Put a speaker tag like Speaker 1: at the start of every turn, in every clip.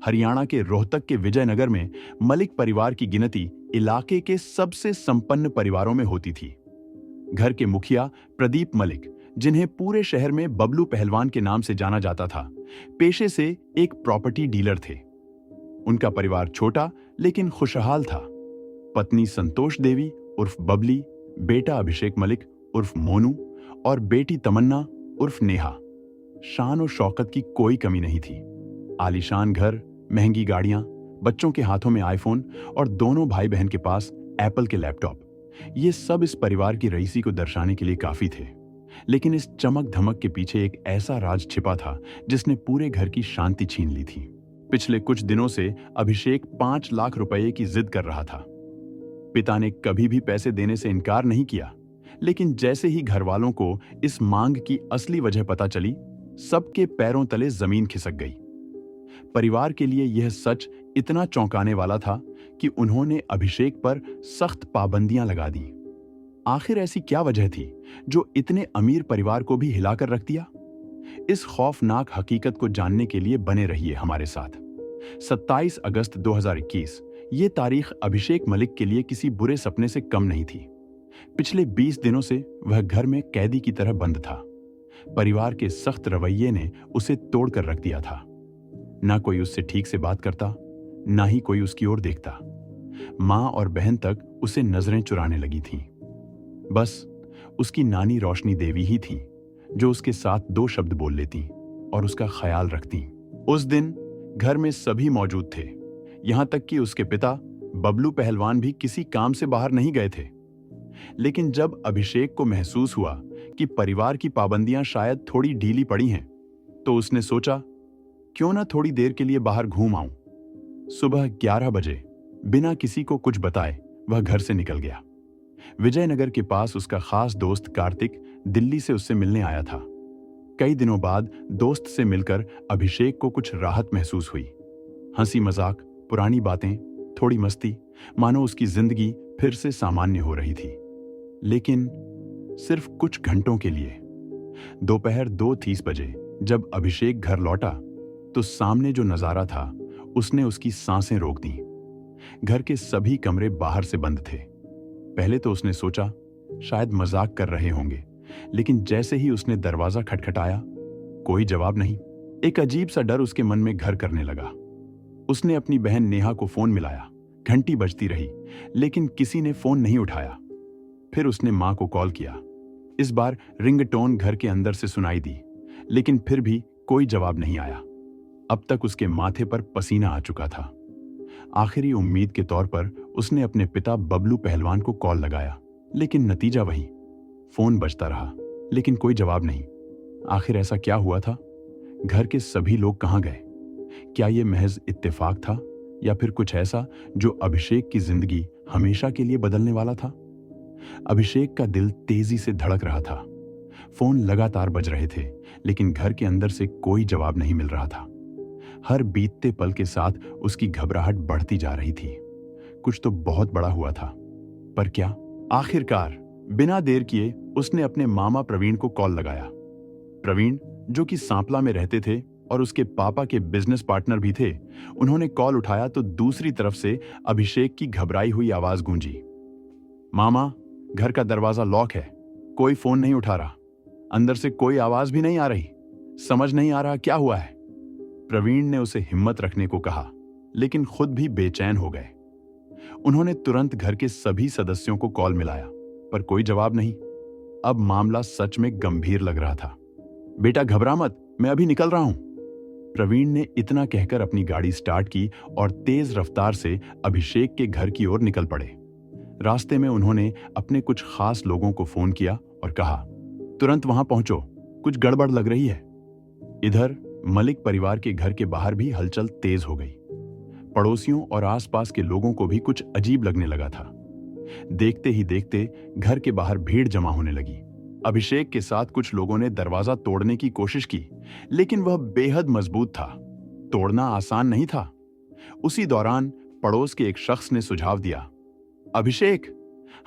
Speaker 1: हरियाणा के रोहतक के विजयनगर में मलिक परिवार की गिनती इलाके के सबसे संपन्न परिवारों में होती थी। घर के मुखिया प्रदीप मलिक, जिन्हें पूरे शहर में बबलू पहलवान के नाम से जाना जाता था, पेशे से एक प्रॉपर्टी डीलर थे। उनका परिवार छोटा लेकिन खुशहाल था। पत्नी संतोष देवी उर्फ बबली, बेटा अभिषेक मलिक उर्फ मोनू और बेटी तमन्ना उर्फ नेहा। शान और शौकत की कोई कमी नहीं थी। आलीशान घर, महंगी गाड़ियां, बच्चों के हाथों में आईफोन और दोनों भाई बहन के पास एप्पल के लैपटॉप, ये सब इस परिवार की रईसी को दर्शाने के लिए काफी थे। लेकिन इस चमक धमक के पीछे एक ऐसा राज छिपा था जिसने पूरे घर की शांति छीन ली थी। पिछले कुछ दिनों से अभिषेक 5 लाख रुपए की जिद कर रहा था। पिता ने कभी भी पैसे देने से इनकार नहीं किया, लेकिन जैसे ही घर वालों को इस मांग की असली वजह पता चली, सबके पैरों तले जमीन खिसक गई। परिवार के लिए यह सच इतना चौंकाने वाला था कि उन्होंने अभिषेक पर सख्त पाबंदियां लगा दी। आखिर ऐसी क्या वजह थी जो इतने अमीर परिवार को भी हिलाकर रख दिया? इस खौफनाक हकीकत को जानने के लिए बने रहिए हमारे साथ। 27 अगस्त 2021, ये तारीख अभिषेक मलिक के लिए किसी बुरे सपने से कम नहीं थी। पिछले 20 दिनों से वह घर में कैदी की तरह बंद था। परिवार के सख्त रवैये ने उसे तोड़कर रख दिया था। ना कोई उससे ठीक से बात करता, ना ही कोई उसकी ओर देखता। मां और बहन तक उसे नजरें चुराने लगी थीं। बस उसकी नानी रोशनी देवी ही थी जो उसके साथ 2 शब्द बोल लेती और उसका ख्याल रखती। उस दिन घर में सभी मौजूद थे, यहां तक कि उसके पिता बबलू पहलवान भी किसी काम से बाहर नहीं गए थे। लेकिन जब अभिषेक को महसूस हुआ कि परिवार की पाबंदियां शायद थोड़ी ढीली पड़ी हैं, तो उसने सोचा, क्यों ना थोड़ी देर के लिए बाहर घूम आऊं। सुबह 11 बजे बिना किसी को कुछ बताए वह घर से निकल गया। विजयनगर के पास उसका खास दोस्त कार्तिक दिल्ली से उससे मिलने आया था। कई दिनों बाद दोस्त से मिलकर अभिषेक को कुछ राहत महसूस हुई। हंसी मजाक, पुरानी बातें, थोड़ी मस्ती, मानो उसकी जिंदगी फिर से सामान्य हो रही थी। लेकिन सिर्फ कुछ घंटों के लिए। दोपहर 2:30 बजे जब अभिषेक घर लौटा, तो सामने जो नजारा था उसने उसकी सांसें रोक दी। घर के सभी कमरे बाहर से बंद थे। पहले तो उसने सोचा शायद मजाक कर रहे होंगे, लेकिन जैसे ही उसने दरवाजा खटखटाया, कोई जवाब नहीं। एक अजीब सा डर उसके मन में घर करने लगा। उसने अपनी बहन नेहा को फोन मिलाया। घंटी बजती रही, लेकिन किसी ने फोन नहीं उठाया। फिर उसने मां को कॉल किया। इस बार रिंगटोन घर के अंदर से सुनाई दी, लेकिन फिर भी कोई जवाब नहीं आया। अब तक उसके माथे पर पसीना आ चुका था। आखिरी उम्मीद के तौर पर उसने अपने पिता बबलू पहलवान को कॉल लगाया, लेकिन नतीजा वही। फोन बजता रहा, लेकिन कोई जवाब नहीं। आखिर ऐसा क्या हुआ था? घर के सभी लोग कहां गए? क्या यह महज इत्तेफाक था या फिर कुछ ऐसा जो अभिषेक की जिंदगी हमेशा के लिए बदलने वाला था? अभिषेक का दिल तेजी से धड़क रहा था। फोन लगातार बज रहे थे, लेकिन घर के अंदर से कोई जवाब नहीं मिल रहा था। हर बीतते पल के साथ उसकी घबराहट बढ़ती जा रही थी। कुछ तो बहुत बड़ा हुआ था, पर क्या? आखिरकार बिना देर किए उसने अपने मामा प्रवीण को कॉल लगाया। प्रवीण, जो कि सांपला में रहते थे और उसके पापा के बिजनेस पार्टनर भी थे, उन्होंने कॉल उठाया तो दूसरी तरफ से अभिषेक की घबराई हुई आवाज गूंजी। मामा, घर का दरवाजा लॉक है, कोई फोन नहीं उठा रहा, अंदर से कोई आवाज भी नहीं आ रही, समझ नहीं आ रहा क्या हुआ है। प्रवीण ने उसे हिम्मत रखने को कहा, लेकिन खुद भी बेचैन हो गए। उन्होंने तुरंत घर के सभी सदस्यों को कॉल मिलाया, पर कोई जवाब नहीं। अब मामला सच में गंभीर लग रहा था। बेटा घबरा मत, मैं अभी निकल रहा हूं। प्रवीण ने इतना कहकर अपनी गाड़ी स्टार्ट की और तेज रफ्तार से अभिषेक के घर की ओर निकल पड़े। रास्ते में उन्होंने अपने कुछ खास लोगों को फोन किया और कहा, तुरंत वहां पहुंचो, कुछ गड़बड़ लग रही है। इधर मलिक परिवार के घर के बाहर भी हलचल तेज हो गई। पड़ोसियों और आसपास के लोगों को भी कुछ अजीब लगने लगा था। देखते ही देखते घर के बाहर भीड़ जमा होने लगी। अभिषेक के साथ कुछ लोगों ने दरवाजा तोड़ने की कोशिश की, लेकिन वह बेहद मजबूत था। तोड़ना आसान नहीं था। उसी दौरान पड़ोस के एक शख्स ने सुझाव दिया, अभिषेक,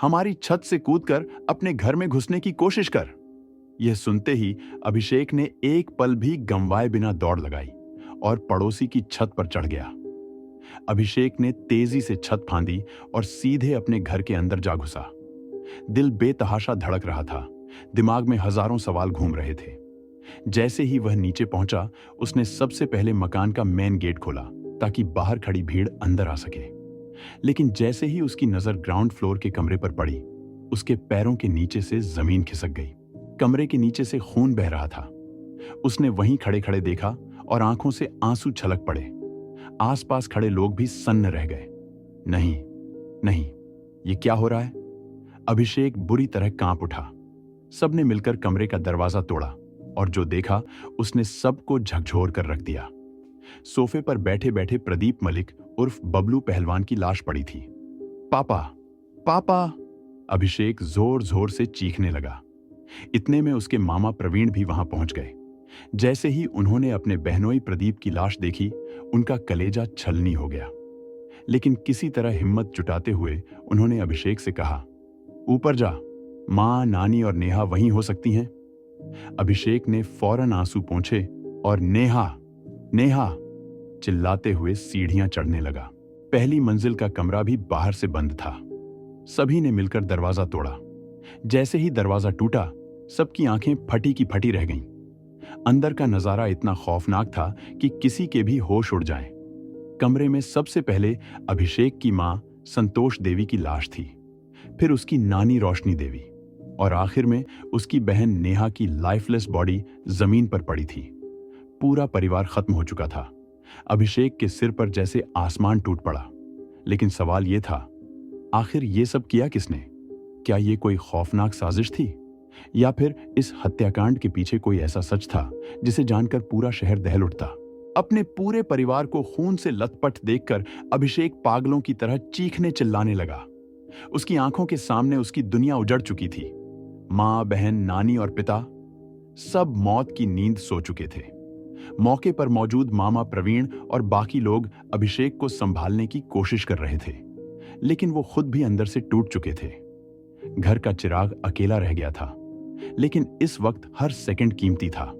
Speaker 1: हमारी छत से कूदकर अपने घर में घुसने की कोशिश कर। यह सुनते ही अभिषेक ने एक पल भी गंवाए बिना दौड़ लगाई और पड़ोसी की छत पर चढ़ गया। अभिषेक ने तेजी से छत फांदी और सीधे अपने घर के अंदर जा घुसा। दिल बेतहाशा धड़क रहा था, दिमाग में हजारों सवाल घूम रहे थे। जैसे ही वह नीचे पहुंचा, उसने सबसे पहले मकान का मेन गेट खोला ताकि बाहर खड़ी भीड़ अंदर आ सके। लेकिन जैसे ही उसकी नजर ग्राउंड फ्लोर के कमरे पर पड़ी, उसके पैरों के नीचे से जमीन खिसक गई। कमरे के नीचे से खून बह रहा था। उसने वहीं खड़े खड़े देखा और आंखों से आंसू छलक पड़े। आसपास खड़े लोग भी सन्न रह गए। नहीं, नहीं, ये क्या हो रहा है? अभिषेक बुरी तरह कांप उठा। सबने मिलकर कमरे का दरवाजा तोड़ा और जो देखा उसने सबको झकझोर कर रख दिया। सोफे पर बैठे बैठे प्रदीप मलिक उर्फ बबलू पहलवान की लाश पड़ी थी। पापा, पापा! अभिषेक जोर जोर से चीखने लगा। इतने में उसके मामा प्रवीण भी वहां पहुंच गए। जैसे ही उन्होंने अपने बहनोई प्रदीप की लाश देखी, उनका कलेजा छलनी हो गया। लेकिन किसी तरह हिम्मत जुटाते हुए उन्होंने अभिषेक से कहा, ऊपर जा, मां, नानी और नेहा वहीं हो सकती हैं। अभिषेक ने फौरन आंसू पोंछे और नेहा, नेहा चिल्लाते हुए सीढ़ियां चढ़ने लगा। पहली मंजिल का कमरा भी बाहर से बंद था। सभी ने मिलकर दरवाजा तोड़ा। जैसे ही दरवाजा टूटा, सबकी आंखें फटी की फटी रह गईं। अंदर का नजारा इतना खौफनाक था कि किसी के भी होश उड़ जाएं। कमरे में सबसे पहले अभिषेक की मां संतोष देवी की लाश थी, फिर उसकी नानी रोशनी देवी और आखिर में उसकी बहन नेहा की लाइफलेस बॉडी जमीन पर पड़ी थी। पूरा परिवार खत्म हो चुका था। अभिषेक के सिर पर जैसे आसमान टूट पड़ा। लेकिन सवाल यह था, आखिर ये सब किया किसने? क्या ये कोई खौफनाक साजिश थी या फिर इस हत्याकांड के पीछे कोई ऐसा सच था जिसे जानकर पूरा शहर दहल उठता? अपने पूरे परिवार को खून से लथपथ देखकर अभिषेक पागलों की तरह चीखने चिल्लाने लगा। उसकी आंखों के सामने उसकी दुनिया उजड़ चुकी थी। मां, बहन, नानी और पिता सब मौत की नींद सो चुके थे। मौके पर मौजूद मामा प्रवीण और बाकी लोग अभिषेक को संभालने की कोशिश कर रहे थे, लेकिन वो खुद भी अंदर से टूट चुके थे। घर का चिराग अकेला रह गया था, लेकिन इस वक्त हर सेकंड कीमती था।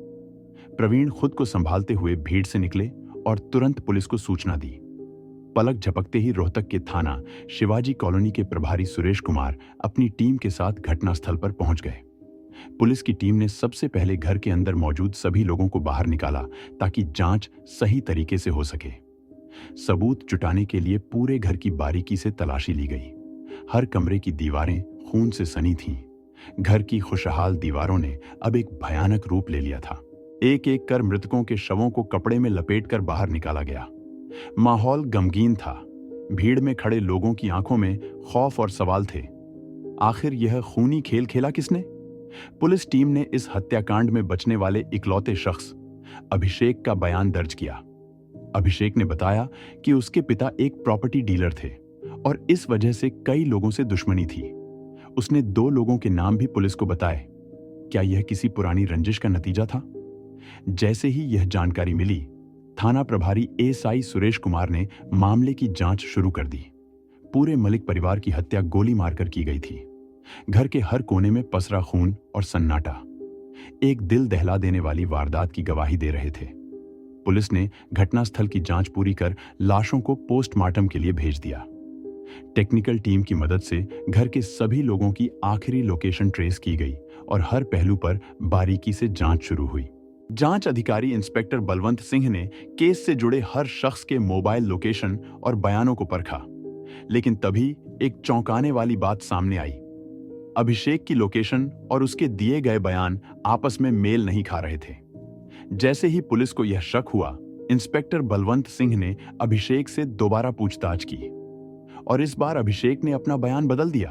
Speaker 1: प्रवीण खुद को संभालते हुए भीड़ से निकले और तुरंत पुलिस को सूचना दी। पलक झपकते ही रोहतक के थाना शिवाजी कॉलोनी के प्रभारी सुरेश कुमार अपनी टीम के साथ घटनास्थल पर पहुंच गए। पुलिस की टीम ने सबसे पहले घर के अंदर मौजूद सभी लोगों को बाहर निकाला ताकि जांच सही तरीके से हो सके। सबूत जुटाने के लिए पूरे घर की बारीकी से तलाशी ली गई। हर कमरे की दीवारें खून से सनी थीं। घर की खुशहाल दीवारों ने अब एक भयानक रूप ले लिया था। एक एक कर मृतकों के शवों को कपड़े में लपेटकर बाहर निकाला गया। माहौल गमगीन था। भीड़ में खड़े लोगों की आंखों में खौफ और सवाल थे। आखिर यह खूनी खेल खेला किसने? पुलिस टीम ने इस हत्याकांड में बचने वाले इकलौते शख्स अभिषेक का बयान दर्ज किया। अभिषेक ने बताया कि उसके पिता एक प्रॉपर्टी डीलर थे और इस वजह से कई लोगों से दुश्मनी थी। उसने 2 लोगों के नाम भी पुलिस को बताए। क्या यह किसी पुरानी रंजिश का नतीजा था? जैसे ही यह जानकारी मिली, थाना प्रभारी एएसआई सुरेश कुमार ने मामले की जांच शुरू कर दी। पूरे मलिक परिवार की हत्या गोली मारकर की गई थी। घर के हर कोने में पसरा खून और सन्नाटा एक दिल दहला देने वाली वारदात की गवाही दे रहे थे। पुलिस ने घटनास्थल की जांच पूरी कर लाशों को पोस्टमार्टम के लिए भेज दिया। टेक्निकल टीम की मदद से घर के सभी लोगों की आखिरी लोकेशन ट्रेस की गई और हर पहलू पर बारीकी से जांच शुरू हुई। जांच अधिकारी इंस्पेक्टर बलवंत सिंह ने केस से जुड़े हर शख्स के मोबाइल लोकेशन और बयानों को परखा, लेकिन तभी एक चौंकाने वाली बात सामने आई। अभिषेक की लोकेशन और उसके दिए गए बयान आपस में मेल नहीं खा रहे थे। जैसे ही पुलिस को यह शक हुआ, इंस्पेक्टर बलवंत सिंह ने अभिषेक से दोबारा पूछताछ की और इस बार अभिषेक ने अपना बयान बदल दिया।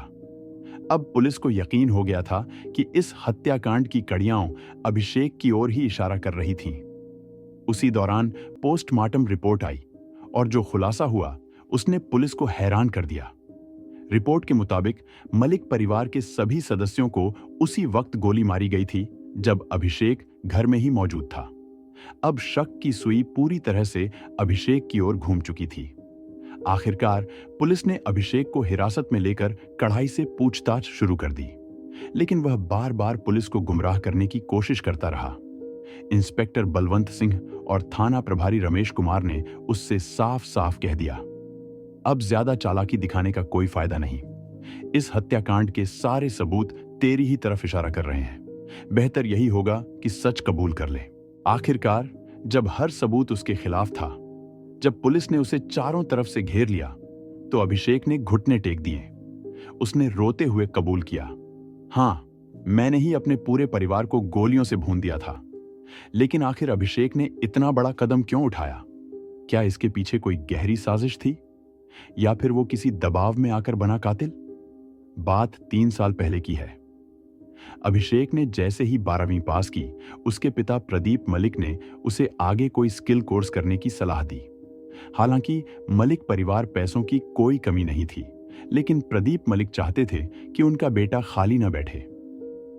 Speaker 1: अब पुलिस को यकीन हो गया था कि इस हत्याकांड की कड़ियां अभिषेक की ओर ही इशारा कर रही थीं। उसी दौरान पोस्टमार्टम रिपोर्ट आई और जो खुलासा हुआ उसने पुलिस को हैरान कर दिया। रिपोर्ट के मुताबिक मलिक परिवार के सभी सदस्यों को उसी वक्त गोली मारी गई थी जब अभिषेक घर में ही मौजूद था। अब शक की सुई पूरी तरह से अभिषेक की ओर घूम चुकी थी। आखिरकार पुलिस ने अभिषेक को हिरासत में लेकर कड़ाई से पूछताछ शुरू कर दी, लेकिन वह बार बार पुलिस को गुमराह करने की कोशिश करता रहा। इंस्पेक्टर बलवंत सिंह और थाना प्रभारी रमेश कुमार ने उससे साफ साफ कह दिया, अब ज्यादा चालाकी दिखाने का कोई फायदा नहीं। इस हत्याकांड के सारे सबूत तेरी ही तरफ इशारा कर रहे हैं। बेहतर यही होगा कि सच कबूल कर ले। आखिरकार जब हर सबूत उसके खिलाफ था, जब पुलिस ने उसे चारों तरफ से घेर लिया, तो अभिषेक ने घुटने टेक दिए। उसने रोते हुए कबूल किया, हाँ, मैंने ही अपने पूरे परिवार को गोलियों से भून दिया था। लेकिन आखिर अभिषेक ने इतना बड़ा कदम क्यों उठाया? क्या इसके पीछे कोई गहरी साजिश थी, या फिर वो किसी दबाव में आकर बना कातिल? बात 3 साल पहले की है। अभिषेक ने जैसे ही 12वीं पास की, उसके पिता प्रदीप मलिक ने उसे आगे कोई स्किल कोर्स करने की सलाह दी। हालांकि मलिक परिवार पैसों की कोई कमी नहीं थी, लेकिन प्रदीप मलिक चाहते थे कि उनका बेटा खाली न बैठे।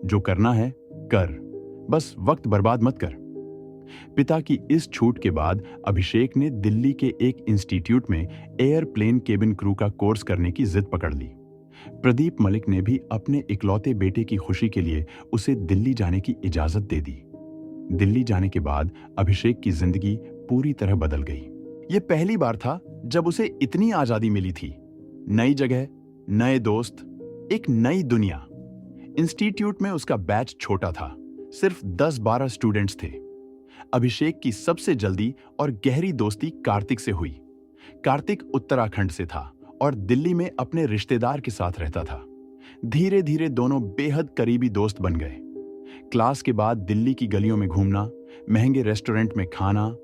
Speaker 1: जो करना है कर, बस वक्त बर्बाद मत कर। पिता की इस छूट के बाद अभिषेक ने दिल्ली के एक इंस्टीट्यूट में एयरप्लेन केबिन क्रू का कोर्स करने की जिद पकड़ ली। प्रदीप मलिक ने भी अपने इकलौते बेटे की खुशी के लिए उसे दिल्ली जाने की इजाजत दे दी। दिल्ली जाने के बाद अभिषेक की जिंदगी पूरी तरह बदल गई। यह पहली बार था जब उसे इतनी आजादी मिली थी। नई जगह, नए दोस्त, एक नई दुनिया। इंस्टीट्यूट में उसका बैच छोटा था, सिर्फ 10-12 स्टूडेंट्स थे। अभिषेक की सबसे जल्दी और गहरी दोस्ती कार्तिक से हुई। कार्तिक उत्तराखंड से था और दिल्ली में अपने रिश्तेदार के साथ रहता था। धीरे धीरे दोनों बेहद करीबी दोस्त बन गए। क्लास के बाद दिल्ली की गलियों में घूमना, महंगे रेस्टोरेंट में खाना,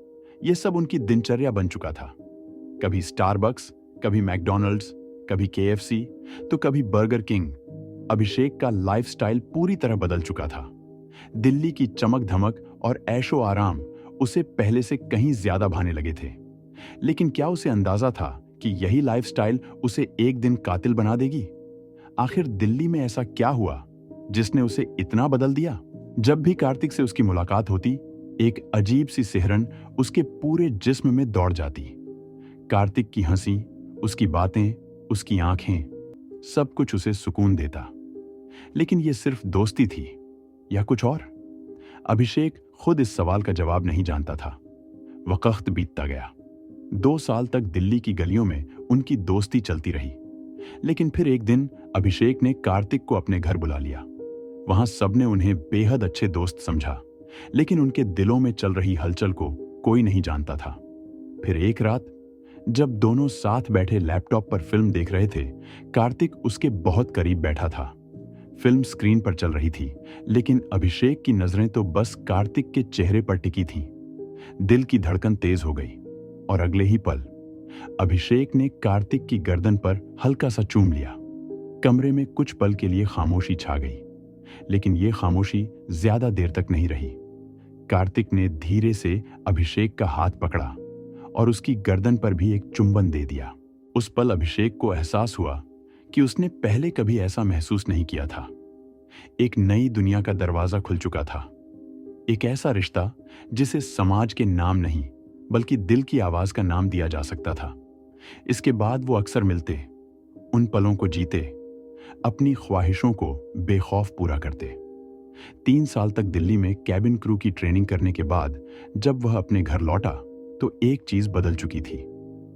Speaker 1: यह सब उनकी दिनचर्या बन चुका था। कभी स्टारबक्स, कभी मैकडॉनल्ड्स, कभी केएफसी, तो कभी बर्गर किंग। अभिषेक का लाइफस्टाइल पूरी तरह बदल चुका था। दिल्ली की चमक धमक और ऐशो आराम उसे पहले से कहीं ज्यादा भाने लगे थे। लेकिन क्या उसे अंदाजा था कि यही लाइफस्टाइल उसे एक दिन कातिल बना देगी? आखिर दिल्ली में ऐसा क्या हुआ जिसने उसे इतना बदल दिया? जब भी कार्तिक से उसकी मुलाकात होती, एक अजीब सी सिहरन उसके पूरे जिस्म में दौड़ जाती। कार्तिक की हंसी, उसकी बातें, उसकी आंखें, सब कुछ उसे सुकून देता। लेकिन यह सिर्फ दोस्ती थी या कुछ और? अभिषेक खुद इस सवाल का जवाब नहीं जानता था। वक्त बीतता गया। 2 साल तक दिल्ली की गलियों में उनकी दोस्ती चलती रही। लेकिन फिर एक दिन अभिषेक ने कार्तिक को अपने घर बुला लिया। वहां सबने उन्हें बेहद अच्छे दोस्त समझा, लेकिन उनके दिलों में चल रही हलचल को कोई नहीं जानता था। फिर एक रात जब दोनों साथ बैठे लैपटॉप पर फिल्म देख रहे थे, कार्तिक उसके बहुत करीब बैठा था। फिल्म स्क्रीन पर चल रही थी, लेकिन अभिषेक की नजरें तो बस कार्तिक के चेहरे पर टिकी थीं। दिल की धड़कन तेज हो गई और अगले ही पल अभिषेक ने कार्तिक की गर्दन पर हल्का सा चूम लिया। कमरे में कुछ पल के लिए खामोशी छा गई, लेकिन यह खामोशी ज्यादा देर तक नहीं रही। कार्तिक ने धीरे से अभिषेक का हाथ पकड़ा और उसकी गर्दन पर भी एक चुंबन दे दिया। उस पल अभिषेक को एहसास हुआ कि उसने पहले कभी ऐसा महसूस नहीं किया था। एक नई दुनिया का दरवाजा खुल चुका था। एक ऐसा रिश्ता जिसे समाज के नाम नहीं, बल्कि दिल की आवाज का नाम दिया जा सकता था। इसके बाद वो अक्सर मिलते, उन पलों को जीते, अपनी ख्वाहिशों को बेखौफ पूरा करते। 3 साल तक दिल्ली में कैबिन क्रू की ट्रेनिंग करने के बाद जब वह अपने घर लौटा, तो एक चीज बदल चुकी थी।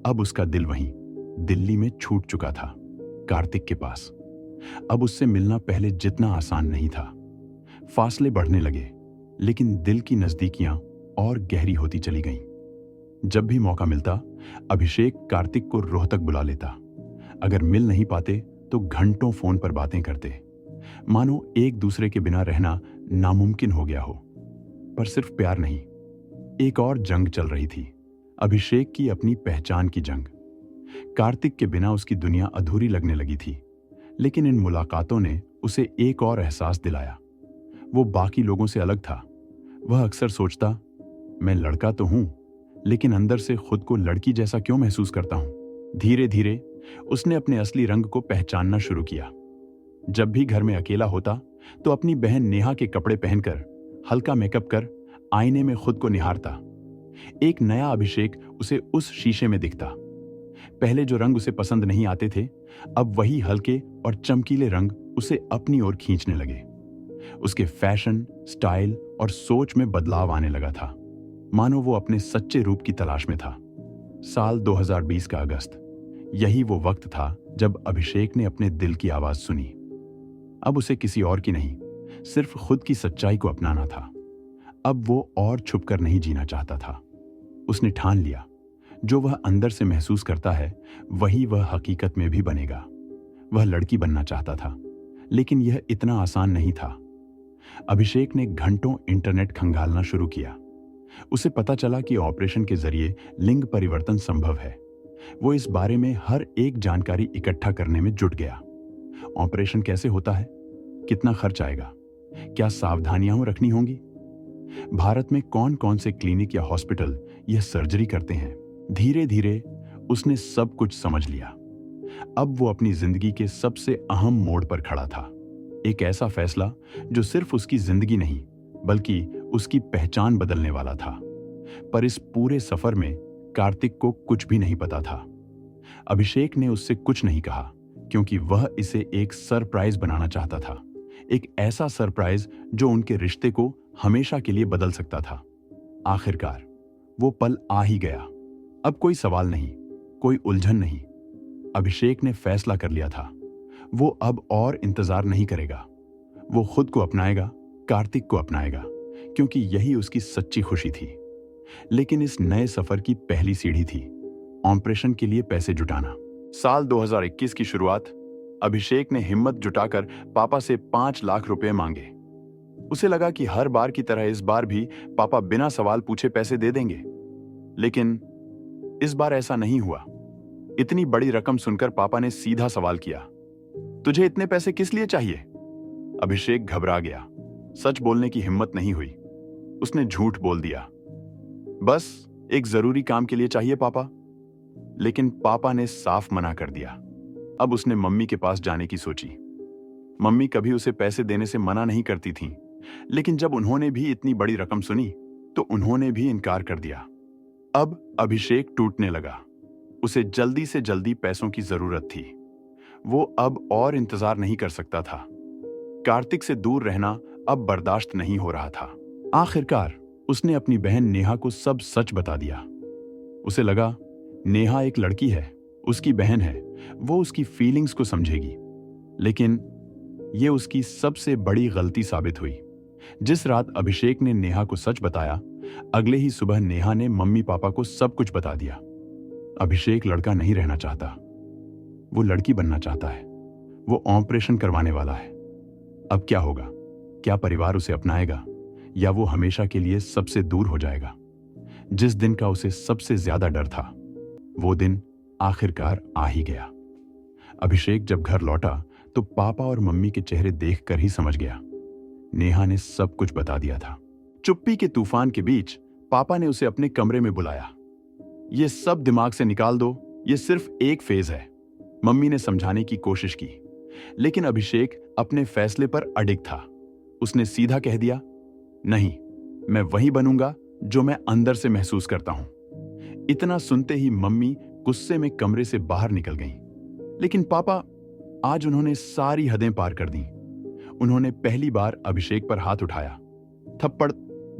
Speaker 1: अब उसका दिल वहीं दिल्ली में छूट चुका था, कार्तिक के पास। अब उससे मिलना पहले जितना आसान नहीं था। फासले बढ़ने लगे, लेकिन दिल की नजदीकियां और गहरी होती चली गईं। जब भी मौका मिलता, अभिषेक कार्तिक को रोहतक बुला लेता। अगर मिल नहीं पाते तो घंटों फोन पर बातें करते, मानो एक दूसरे के बिना रहना नामुमकिन हो गया हो। पर सिर्फ प्यार नहीं, एक और जंग चल रही थी, अभिषेक की अपनी पहचान की जंग। कार्तिक के बिना उसकी दुनिया अधूरी लगने लगी थी, लेकिन इन मुलाकातों ने उसे एक और एहसास दिलाया। वो बाकी लोगों से अलग था। वह अक्सर सोचता, मैं लड़का तो हूं, लेकिन अंदर से खुद को लड़की जैसा क्यों महसूस करता हूं। धीरे धीरे उसने अपने असली रंग को पहचानना शुरू किया। जब भी घर में अकेला होता, तो अपनी बहन नेहा के कपड़े पहनकर, हल्का मेकअप कर आईने में खुद को निहारता। एक नया अभिषेक उसे उस शीशे में दिखता। पहले जो रंग उसे पसंद नहीं आते थे, अब वही हल्के और चमकीले रंग उसे अपनी ओर खींचने लगे। उसके फैशन, स्टाइल और सोच में बदलाव आने लगा था, मानो वो अपने सच्चे रूप की तलाश में था। साल 2020 का अगस्त, यही वो वक्त था जब अभिषेक ने अपने दिल की आवाज सुनी। अब उसे किसी और की नहीं, सिर्फ खुद की सच्चाई को अपनाना था। अब वो और छुपकर नहीं जीना चाहता था। उसने ठान लिया, जो वह अंदर से महसूस करता है वही वह हकीकत में भी बनेगा। वह लड़की बनना चाहता था, लेकिन यह इतना आसान नहीं था। अभिषेक ने घंटों इंटरनेट खंगालना शुरू किया। उसे पता चला कि ऑपरेशन के जरिए लिंग परिवर्तन संभव है। वो इस बारे में हर एक जानकारी इकट्ठा करने में जुट गया। ऑपरेशन कैसे होता है, कितना खर्च आएगा, क्या सावधानियां रखनी होंगी, भारत में कौन कौन से क्लिनिक या हॉस्पिटल यह सर्जरी करते हैं। धीरे धीरे उसने सब कुछ समझ लिया। अब वो अपनी जिंदगी के सबसे अहम मोड़ पर खड़ा था। एक ऐसा फैसला जो सिर्फ उसकी जिंदगी नहीं, बल्कि उसकी पहचान बदलने वाला था। पर इस पूरे सफर में कार्तिक को कुछ भी नहीं पता था। अभिषेक ने उससे कुछ नहीं कहा, क्योंकि वह इसे एक सरप्राइज बनाना चाहता था। एक ऐसा सरप्राइज जो उनके रिश्ते को हमेशा के लिए बदल सकता था। आखिरकार वो पल आ ही गया। अब कोई सवाल नहीं, कोई उलझन नहीं। अभिषेक ने फैसला कर लिया था। वो अब और इंतजार नहीं करेगा। वो खुद को अपनाएगा, कार्तिक को अपनाएगा, क्योंकि यही उसकी सच्ची खुशी थी। लेकिन इस नए सफर की पहली सीढ़ी थी ऑपरेशन के लिए पैसे जुटाना। साल 2021 की शुरुआत, अभिषेक ने हिम्मत जुटाकर पापा से 5 लाख रुपए मांगे। उसे लगा कि हर बार की तरह इस बार भी पापा बिना सवाल पूछे पैसे दे देंगे, लेकिन इस बार ऐसा नहीं हुआ। इतनी बड़ी रकम सुनकर पापा ने सीधा सवाल किया, तुझे इतने पैसे किस लिए चाहिए? अभिषेक घबरा गया। सच बोलने की हिम्मत नहीं हुई। उसने झूठ बोल दिया, बस एक जरूरी काम के लिए चाहिए पापा। लेकिन पापा ने साफ मना कर दिया। अब उसने मम्मी के पास जाने की सोची। मम्मी कभी उसे पैसे देने से मना नहीं करती थीं, लेकिन जब उन्होंने भी इतनी बड़ी रकम सुनी तो उन्होंने भी इनकार कर दिया। अब अभिषेक टूटने लगा। उसे जल्दी से जल्दी पैसों की जरूरत थी। वो अब और इंतजार नहीं कर सकता था। कार्तिक से दूर रहना अब बर्दाश्त नहीं हो रहा था। आखिरकार उसने अपनी बहन नेहा को सब सच बता दिया। उसे लगा नेहा एक लड़की है, उसकी बहन है, वो उसकी फीलिंग्स को समझेगी। लेकिन ये उसकी सबसे बड़ी गलती साबित हुई। जिस रात अभिषेक ने नेहा को सच बताया, अगले ही सुबह नेहा ने मम्मी पापा को सब कुछ बता दिया। अभिषेक लड़का नहीं रहना चाहता, वो लड़की बनना चाहता है। वो ऑपरेशन करवाने वाला है। अब क्या होगा? क्या परिवार उसे अपनाएगा, या वो हमेशा के लिए सबसे दूर हो जाएगा? जिस दिन का उसे सबसे ज्यादा डर था, वो दिन आखिरकार आ ही गया। अभिषेक जब घर लौटा तो पापा और मम्मी के चेहरे देखकर ही समझ गया। नेहा ने सब कुछ बता दिया था। चुप्पी के तूफान के बीच पापा ने उसे अपने कमरे में बुलाया। ये सब दिमाग से निकाल दो, ये सिर्फ एक फेज है। मम्मी ने समझाने की कोशिश की, लेकिन अभिषेक अपने फैसले पर अडिग था। उसने सीधा कह दिया, नहीं, मैं वही बनूंगा जो मैं अंदर से महसूस करता हूं। इतना सुनते ही मम्मी गुस्से में कमरे से बाहर निकल गईं। लेकिन पापा, आज उन्होंने सारी हदें पार कर दी। उन्होंने पहली बार अभिषेक पर हाथ उठाया। थप्पड़,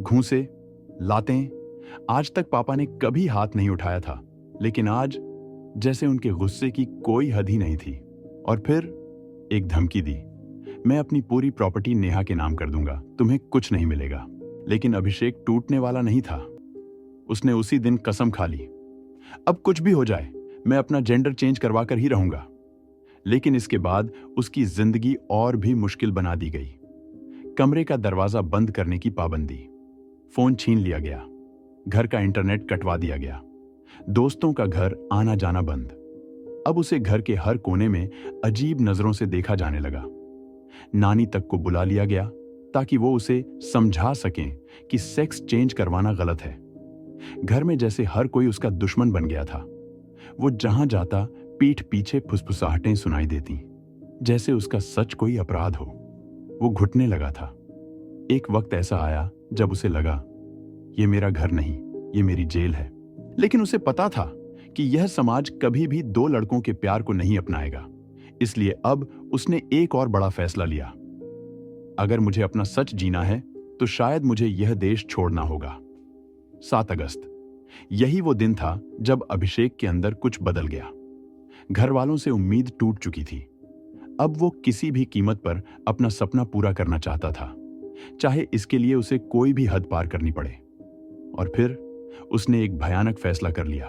Speaker 1: घूंसे, लातें, आज तक पापा ने कभी हाथ नहीं उठाया था, लेकिन आज जैसे उनके गुस्से की कोई हद ही नहीं थी। और फिर एक धमकी दी, मैं अपनी पूरी प्रॉपर्टी नेहा के नाम कर दूंगा, तुम्हें कुछ नहीं मिलेगा। लेकिन अभिषेक टूटने वाला नहीं था। उसने उसी दिन कसम खा ली, अब कुछ भी हो जाए मैं अपना जेंडर चेंज करवा कर ही रहूंगा। लेकिन इसके बाद उसकी जिंदगी और भी मुश्किल बना दी गई। कमरे का दरवाजा बंद करने की पाबंदी, फोन छीन लिया गया, घर का इंटरनेट कटवा दिया गया, दोस्तों का घर आना जाना बंद। अब उसे घर के हर कोने में अजीब नजरों से देखा जाने लगा। नानी तक को बुला लिया गया ताकि वो उसे समझा सकें कि सेक्स चेंज करवाना गलत है। घर में जैसे हर कोई उसका दुश्मन बन गया था। वो जहां जाता पीठ पीछे फुसफुसाहटें सुनाई देती, जैसे उसका सच कोई अपराध हो। वो घुटने लगा था। एक वक्त ऐसा आया जब उसे लगा, ये मेरा घर नहीं, ये मेरी जेल है। लेकिन उसे पता था कि यह समाज कभी भी दो लड़कों के प्यार को नहीं अपनाएगा। इसलिए अब उसने एक और बड़ा फैसला लिया। अगर मुझे अपना सच जीना है तो शायद मुझे यह देश छोड़ना होगा। 7 अगस्त, यही वो दिन था जब अभिषेक के अंदर कुछ बदल गया। घर वालों से उम्मीद टूट चुकी थी। अब वो किसी भी कीमत पर अपना सपना पूरा करना चाहता था, चाहे इसके लिए उसे कोई भी हद पार करनी पड़े। और फिर उसने एक भयानक फैसला कर लिया।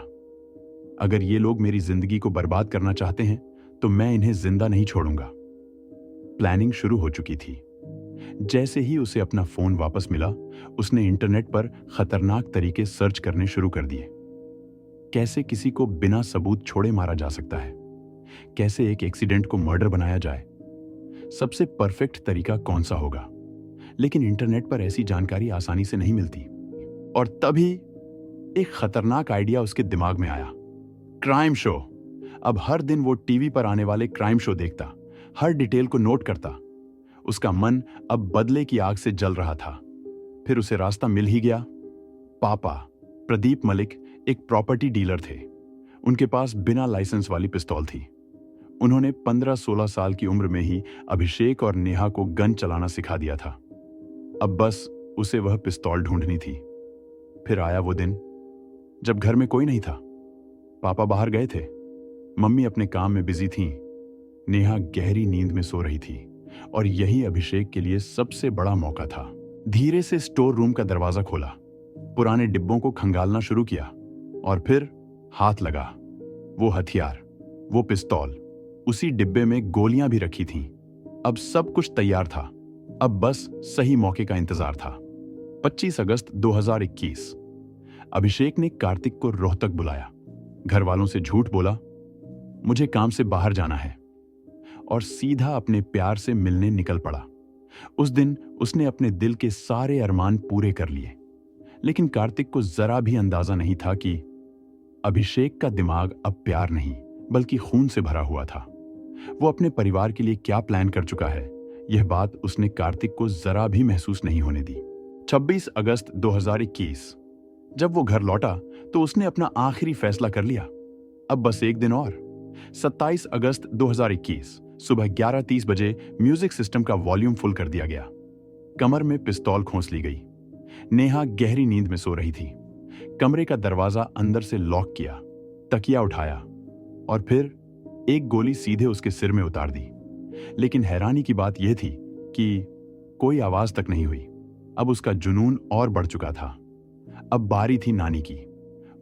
Speaker 1: अगर ये लोग मेरी जिंदगी को बर्बाद करना चाहते हैं तो मैं इन्हें जिंदा नहीं छोड़ूंगा। प्लानिंग शुरू हो चुकी थी। जैसे ही उसे अपना फोन वापस मिला, उसने इंटरनेट पर खतरनाक तरीके सर्च करने शुरू कर दिए। कैसे किसी को बिना सबूत छोड़े मारा जा सकता है, कैसे एक एक्सीडेंट को मर्डर बनाया जाए, सबसे परफेक्ट तरीका कौन सा होगा। लेकिन इंटरनेट पर ऐसी जानकारी आसानी से नहीं मिलती। और तभी एक खतरनाक आइडिया उसके दिमाग में आया। Crime show. अब हर दिन वो टीवी पर आने वाले क्राइम शो देखता, हर डिटेल को नोट करता। उसका मन अब बदले की आग से जल रहा था। फिर उसे रास्ता मिल ही गया। पापा प्रदीप मलिक एक प्रॉपर्टी डीलर थे। उनके पास बिना लाइसेंस वाली पिस्तौल थी। उन्होंने 15-16 साल की उम्र में ही अभिषेक और नेहा को गन चलाना सिखा दिया था। अब बस उसे वह पिस्तौल ढूंढनी थी। फिर आया वो दिन जब घर में कोई नहीं था। पापा बाहर गए थे, मम्मी अपने काम में बिजी थीं, नेहा गहरी नींद में सो रही थी। और यही अभिषेक के लिए सबसे बड़ा मौका था। धीरे से स्टोर रूम का दरवाजा खोला, पुराने डिब्बों को खंगालना शुरू किया और फिर हाथ लगा। वो हथियार, वो पिस्तौल, उसी डिब्बे में गोलियां भी रखी थीं। अब सब कुछ तैयार था। अब बस सही मौके का इंतजार था। 25 अगस्त 2021। अभिषेक ने कार्तिक को रोहतक बुलाया। घर वालों से झूठ बोला, मुझे काम से बाहर जाना है, और सीधा अपने प्यार से मिलने निकल पड़ा। उस दिन उसने अपने दिल के सारे अरमान पूरे कर लिए। लेकिन कार्तिक को जरा भी अंदाजा नहीं था कि अभिषेक का दिमाग अब प्यार नहीं बल्कि खून से भरा हुआ था। वो अपने परिवार के लिए क्या प्लान कर चुका है, यह बात उसने कार्तिक को जरा भी महसूस नहीं होने दी। 26 अगस्त 2021। जब वो घर लौटा तो उसने अपना आखिरी फैसला कर लिया। अब बस एक दिन और। 27 अगस्त 2021 सुबह 11:30 बजे म्यूजिक सिस्टम का वॉल्यूम फुल कर दिया गया। कमर में पिस्तौल खोस ली गई। नेहा गहरी नींद में सो रही थी। कमरे का दरवाजा अंदर से लॉक किया, तकिया उठाया और फिर एक गोली सीधे उसके सिर में उतार दी। लेकिन हैरानी की बात यह थी कि कोई आवाज तक नहीं हुई। अब उसका जुनून और बढ़ चुका था। अब बारी थी नानी की।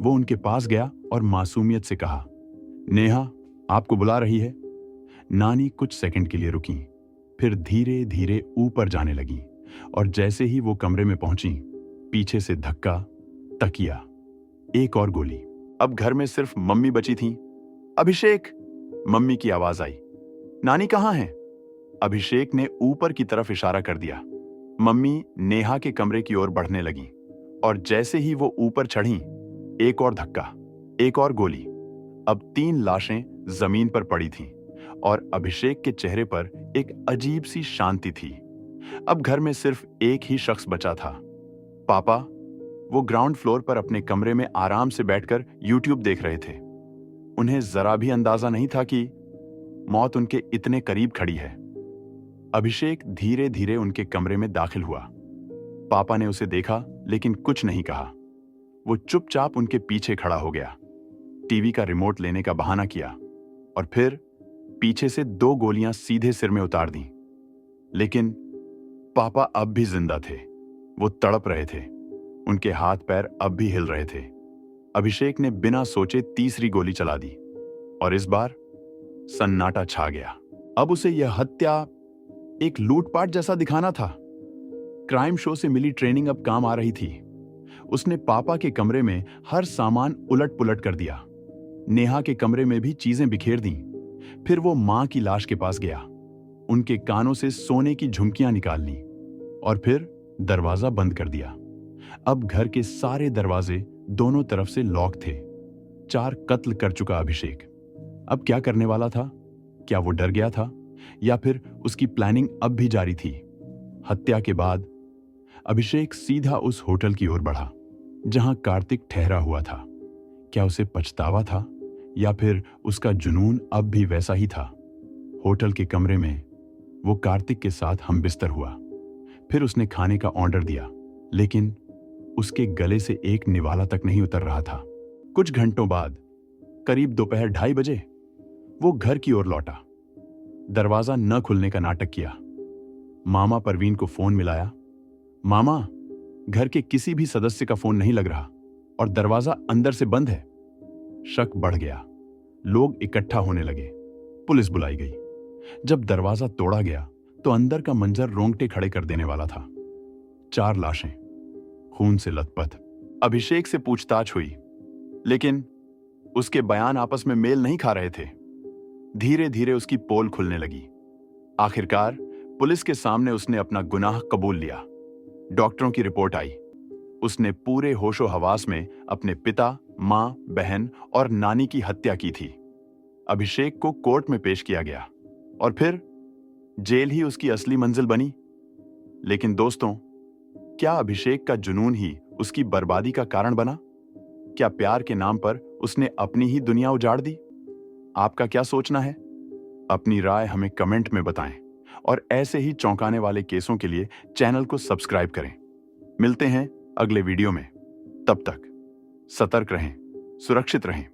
Speaker 1: वो उनके पास गया और मासूमियत से कहा, नेहा आपको बुला रही है। नानी कुछ सेकंड के लिए रुकी, फिर धीरे धीरे ऊपर जाने लगी। और जैसे ही वो कमरे में पहुंची, पीछे से धक्का, तकिया, एक और गोली। अब घर में सिर्फ मम्मी बची थी। अभिषेक, मम्मी की आवाज आई। नानी कहाँ है? अभिषेक ने ऊपर की तरफ इशारा कर दिया। मम्मी नेहा के कमरे की ओर बढ़ने लगी और जैसे ही वो ऊपर चढ़ी, एक और धक्का, एक और गोली। अब 3 लाशें जमीन पर पड़ी थीं और अभिषेक के चेहरे पर एक अजीब सी शांति थी। अब घर में सिर्फ एक ही शख्स बचा था, पापा। वो ग्राउंड फ्लोर पर अपने कमरे में आराम से बैठकर यूट्यूब देख रहे थे। उन्हें जरा भी अंदाजा नहीं था कि मौत उनके इतने करीब खड़ी है। अभिषेक धीरे धीरे उनके कमरे में दाखिल हुआ। पापा ने उसे देखा लेकिन कुछ नहीं कहा। वो चुपचाप उनके पीछे खड़ा हो गया, टीवी का रिमोट लेने का बहाना किया और फिर पीछे से 2 गोलियां सीधे सिर में उतार दी। लेकिन पापा अब भी जिंदा थे। वो तड़प रहे थे, उनके हाथ पैर अब भी हिल रहे थे। अभिषेक ने बिना सोचे तीसरी गोली चला दी और इस बार सन्नाटा छा गया। अब उसे यह हत्या एक लूटपाट जैसा दिखाना था। क्राइम शो से मिली ट्रेनिंग अब काम आ रही थी। उसने पापा के कमरे में हर सामान उलट पुलट कर दिया। नेहा के कमरे में भी चीजें बिखेर दी। फिर वो मां की लाश के पास गया, उनके कानों से सोने की झुमकियां निकाल ली और फिर दरवाजा बंद कर दिया। अब घर के सारे दरवाजे दोनों तरफ से लॉक थे। 4 कत्ल कर चुका अभिषेक अब क्या करने वाला था? क्या वो डर गया था या फिर उसकी प्लानिंग अब भी जारी थी? हत्या के बाद अभिषेक सीधा उस होटल की ओर बढ़ा जहां कार्तिक ठहरा हुआ था। क्या उसे पछतावा था या फिर उसका जुनून अब भी वैसा ही था? होटल के कमरे में वो कार्तिक के साथ हमबिस्तर हुआ। फिर उसने खाने का ऑर्डर दिया, लेकिन उसके गले से एक निवाला तक नहीं उतर रहा था। कुछ घंटों बाद करीब दोपहर 2:30 वो घर की ओर लौटा। दरवाजा न खुलने का नाटक किया। मामा परवीन को फोन मिलाया। मामा, घर के किसी भी सदस्य का फोन नहीं लग रहा और दरवाजा अंदर से बंद है। शक बढ़ गया। लोग इकट्ठा होने लगे। पुलिस बुलाई गई। जब दरवाजा तोड़ा गया तो अंदर का मंजर रोंगटे खड़े कर देने वाला था। 4 लाशें, खून से लथपथ। अभिषेक से पूछताछ हुई, लेकिन उसके बयान आपस में मेल नहीं खा रहे थे। धीरे धीरे उसकी पोल खुलने लगी। आखिरकार पुलिस के सामने उसने अपना गुनाह कबूल लिया। डॉक्टरों की रिपोर्ट आई। उसने पूरे होशो हवास में अपने पिता, मां, बहन और नानी की हत्या की थी। अभिषेक को कोर्ट में पेश किया गया और फिर जेल ही उसकी असली मंजिल बनी। लेकिन दोस्तों, क्या अभिषेक का जुनून ही उसकी बर्बादी का कारण बना? क्या प्यार के नाम पर उसने अपनी ही दुनिया उजाड़ दी? आपका क्या सोचना है? अपनी राय हमें कमेंट में बताएं और ऐसे ही चौंकाने वाले केसों के लिए चैनल को सब्सक्राइब करें। मिलते हैं अगले वीडियो में। तब तक सतर्क रहें, सुरक्षित रहें।